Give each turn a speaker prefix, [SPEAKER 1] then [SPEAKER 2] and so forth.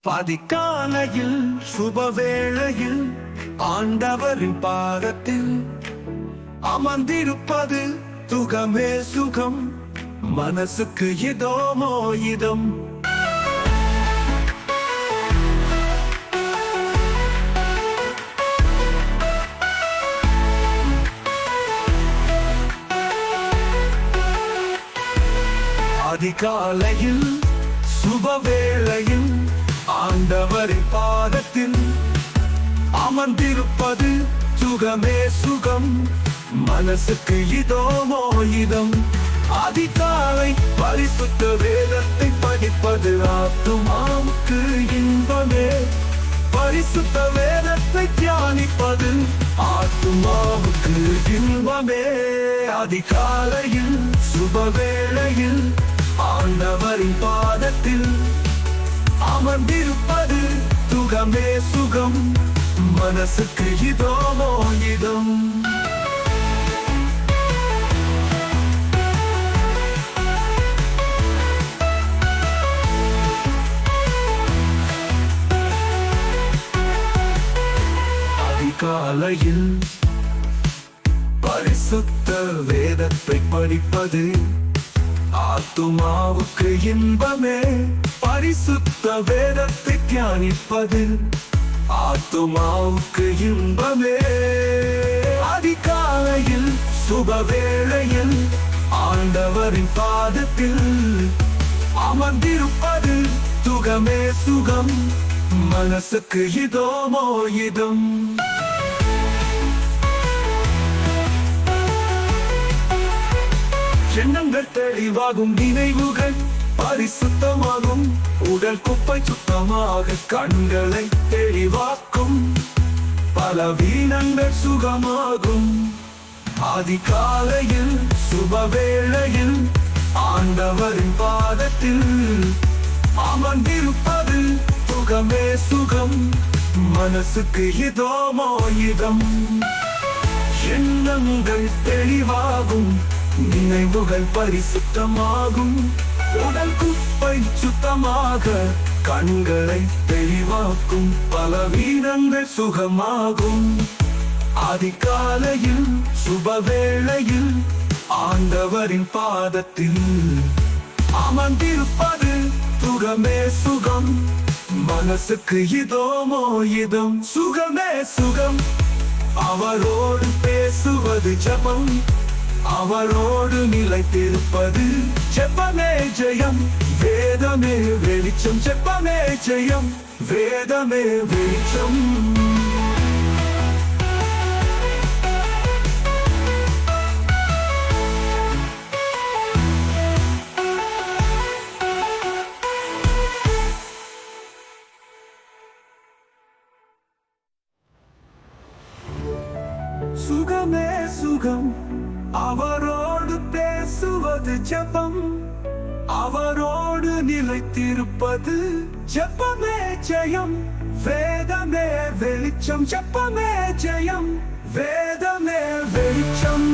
[SPEAKER 1] பதிக்காலையில் சுபவேளையில் ஆண்டவரின் பாதத்தில் அமர்ந்திருப்பது சுகமே சுகம், மனசுக்கு இதமோ இதம். அதிகாலையில் சுபவேளையில் ஆண்டவரின் பாதத்தில் அமர்ந்திருப்பது சுகமே சுகம், மனசுக்கு இதமோ இதம். அதிகாலை பரிசுத்த வேதத்தை படிப்பது ஆத்துமாவுக்கு இன்பமே. பரிசுத்த வேதத்தை தியானிப்பது ஆத்துமாவுக்கு இன்பமே. அதிகாலையில் சுபவேளையில் ஆண்டவரின் பாதத்தில் அமர்ந்திருப்பது சுகமே சுகம், மனசுக்கு இதமோ இதம். அதிகாலையில் பரிசுத்த வேதத்தை படிப்பது ஆத்துமாவுக்கு இன்பமே. பரிசுத்த வேதத்தை தியானிப்பது ஆத்துமாவுக்கு இன்பமே. அதிகாலையில் சுபவேளையில் ஆண்டவரின் பாதத்தில் அமர்ந்திருப்பது சுகமே சுகம், மனசுக்கு இதமோ இதம். எண்ணங்கள் தெளிவாகும், நினைவுகள் பரிசுத்தமாகும், உடல் குப்பை சுத்தமாக கண்களை தெளிவாக்கும், பலவீனங்கள் சுகமாகும். அதிகாலையில் சுபவேளையில் ஆண்டவரின் பாதத்தில் அமர்ந்திருப்பது சுகமே சுகம், மனசுக்கு இதமோ இதம். எண்ணங்கள் தெளிவாகும், நினைவுகள் பரிசுத்தமாகும், உடல் குப்பை சுத்தமாக கண்களை தெளிவாக்கும், பலவீனங்கள் சுகமாகும். அதிகாலையில் சுபவேளையில் ஆண்டவரின் பாதத்தில் அமர்ந்திருப்பது சுகமே சுகம், மனசுக்கு இதமோ இதம். சுகமே சுகம், அவரோடு பேசுவது ஜெபம், அவரோடு நிலைத்திருப்பது ஜெபமே ஜெயம். வேதமே வெளிச்சம், ஜெபமே ஜெயம், வேதமே வெளிச்சம். சுகமே சுகம், அவரோடு பேசுவது ஜெபம், அவரோடு நிலைத்திருப்பது ஜெபமே ஜெயம். வேதமே வெளிச்சம், ஜெபமே ஜெயம், வேதமே வெளிச்சம்.